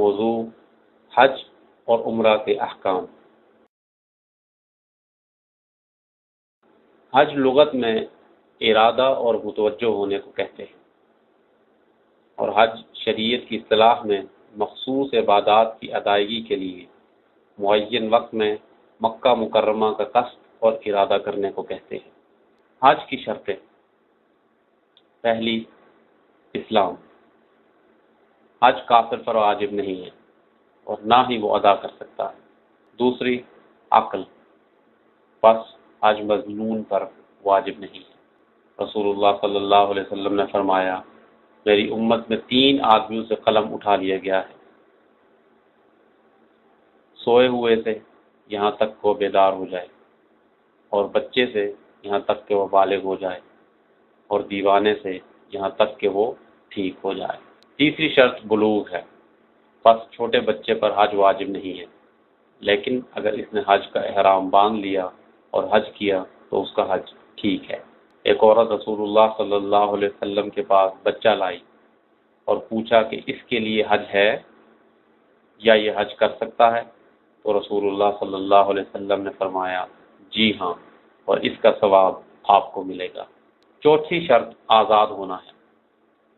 موضوع حج اور عمرہ کے احکام۔ حج لغت میں ارادہ اور متوجہ ہونے کو کہتے ہیں، اور حج شریعت کی اصطلاح میں مخصوص عبادات کی ادائیگی کے لیے معین وقت میں مکہ مکرمہ کا قصد اور ارادہ کرنے کو کہتے ہیں۔ حج کی شرطیں: پہلی، اسلام۔ حج کافر پر واجب نہیں ہے اور نہ ہی وہ ادا کر سکتا ہے۔ دوسری، عقل، پس حج مظنون پر واجب نہیں ہے۔ رسول اللہ صلی اللہ علیہ وسلم نے فرمایا، میری امت میں 3 آدمیوں سے قلم اٹھا لیا گیا ہے، سوئے ہوئے سے یہاں تک کہ وہ بیدار ہو جائے، اور بچے سے یہاں تک کہ وہ بالغ ہو جائے، اور دیوانے سے یہاں تک کہ وہ ٹھیک ہو جائے۔ تیسری شرط بلوغ ہے، پس چھوٹے بچے پر حج واجب نہیں ہے، لیکن اگر اس نے حج کا احرام باندھ لیا اور حج کیا تو اس کا حج ٹھیک ہے۔ ایک عورت رسول اللہ صلی اللہ علیہ وسلم کے پاس بچہ لائی اور پوچھا کہ اس کے لیے حج ہے یا یہ حج کر سکتا ہے، تو رسول اللہ صلی اللہ علیہ وسلم نے فرمایا، جی ہاں، اور اس کا ثواب آپ کو ملے گا۔ چوتھی شرط آزاد ہونا ہے،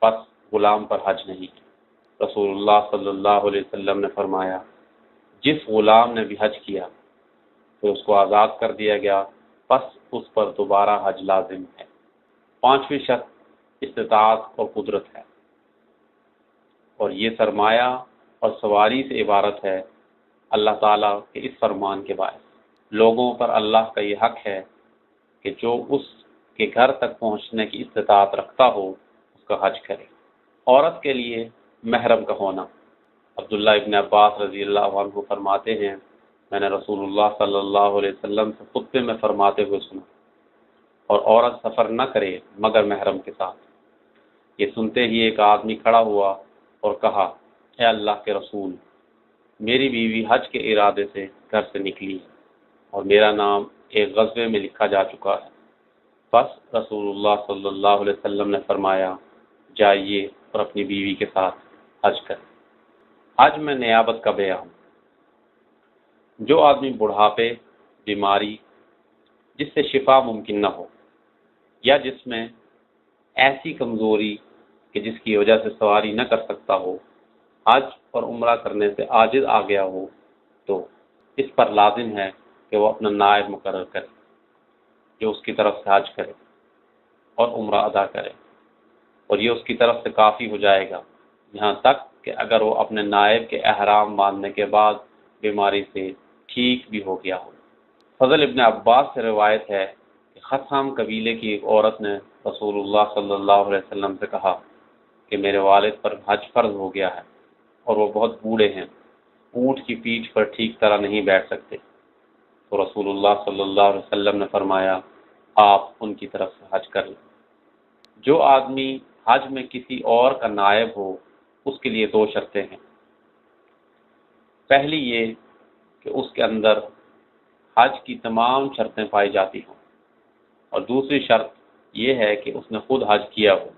پس غلام پر حج نہیں ہے۔ رسول اللہ صلی اللہ علیہ وسلم نے فرمایا، جس غلام نے بھی حج کیا پھر اس کو آزاد کر دیا گیا، پس اس پر دوبارہ حج لازم ہے۔ پانچویں شرط استطاعت اور قدرت ہے، اور یہ سرمایہ اور سواری سے عبارت ہے اللہ تعالیٰ کے اس فرمان کے باعث۔ لوگوں پر اللہ کا یہ حق ہے کہ جو اس کے گھر تک پہنچنے کی استطاعت رکھتا ہو اس کا حج کرے۔ عورت کے لیے محرم کا ہونا: عبداللہ ابن عباس رضی اللہ عنہ فرماتے ہیں، میں نے رسول اللہ صلی اللہ علیہ وسلم سے خطبے میں فرماتے ہوئے سنا، اور عورت سفر نہ کرے مگر محرم کے ساتھ۔ یہ سنتے ہی ایک آدمی کھڑا ہوا اور کہا، اے اللہ کے رسول، میری بیوی حج کے ارادے سے گھر سے نکلی ہے اور میرا نام ایک غزوے میں لکھا جا چکا ہے۔ بس رسول اللہ صلی اللہ علیہ وسلم نے فرمایا، جائیے اور اپنی بیوی کے ساتھ حج کریں۔ حج میں نیابت کا بیان: جو آدمی بڑھاپے، بیماری، جس سے شفا ممکن نہ ہو، یا جس میں ایسی کمزوری کہ جس کی وجہ سے سواری نہ کر سکتا ہو، حج اور عمرہ کرنے سے عاجز آ گیا ہو، تو اس پر لازم ہے کہ وہ اپنا نائب مقرر کرے جو اس کی طرف سے حج کرے اور عمرہ ادا کرے، اور یہ اس کی طرف سے کافی ہو جائے گا، یہاں تک کہ اگر وہ اپنے نائب کے احرام باندھنے کے بعد بیماری سے ٹھیک بھی ہو گیا ہو۔ فضل ابن عباس سے روایت ہے کہ خثعم قبیلے کی ایک عورت نے رسول اللہ صلی اللہ علیہ وسلم سے کہا کہ میرے والد پر حج فرض ہو گیا ہے اور وہ بہت بوڑھے ہیں، اونٹ کی پیٹھ پر ٹھیک طرح نہیں بیٹھ سکتے، تو رسول اللہ صلی اللہ علیہ وسلم نے فرمایا، آپ ان کی طرف سے حج کر لیں۔ جو آدمی حج میں کسی اور کا نائب ہو اس کے لیے 2 شرطیں ہیں۔ پہلی یہ کہ اس کے اندر حج کی تمام شرطیں پائی جاتی ہوں، اور دوسری شرط یہ ہے کہ اس نے خود حج کیا ہو۔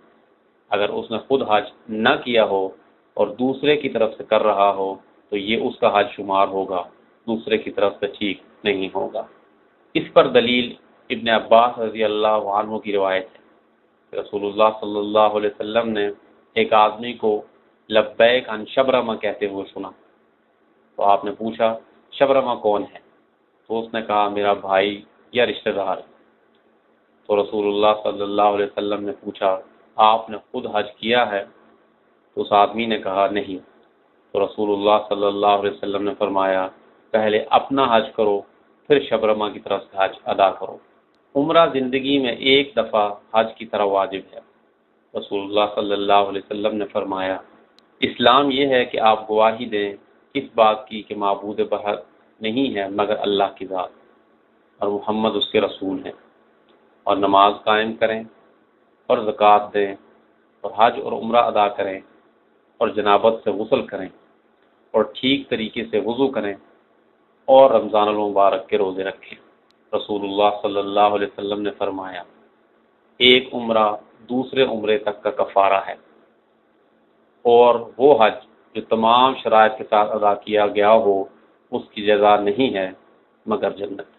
اگر اس نے خود حج نہ کیا ہو اور دوسرے کی طرف سے کر رہا ہو تو یہ اس کا حج شمار ہوگا، دوسرے کی طرف سے ٹھیک نہیں ہوگا۔ اس پر دلیل ابن عباس رضی اللہ عنہ کی روایت ہے کہ رسول اللہ صلی اللہ علیہ وسلم نے ایک آدمی کو لبیک عن شبرمہ کہتے ہوئے سنا، تو آپ نے پوچھا، شبرمہ کون ہے؟ تو اس نے کہا، میرا بھائی یا رشتہ دار۔ تو رسول اللہ صلی اللہ علیہ وسلم نے پوچھا، آپ نے خود حج کیا ہے؟ تو اس آدمی نے کہا، نہیں۔ تو رسول اللہ صلی اللہ علیہ وسلم نے فرمایا، پہلے اپنا حج کرو پھر شبرمہ کی طرف سے حج ادا کرو۔ عمرہ زندگی میں ایک دفعہ حج کی طرح واجب ہے۔ رسول اللہ صلی اللہ علیہ وسلم نے فرمایا، اسلام یہ ہے کہ آپ گواہی دیں اس بات کی کہ معبود بحق نہیں ہے مگر اللہ کی ذات، اور محمد اس کے رسول ہیں، اور نماز قائم کریں اور زکوٰۃ دیں اور حج اور عمرہ ادا کریں اور جنابت سے غسل کریں اور ٹھیک طریقے سے وضو کریں اور رمضان المبارک کے روزے رکھیں۔ رسول اللہ صلی اللہ علیہ وسلم نے فرمایا، ایک عمرہ دوسرے عمرے تک کا کفارہ ہے، اور وہ حج جو تمام شرائط کے ساتھ ادا کیا گیا ہو اس کی جزا نہیں ہے مگر جنت۔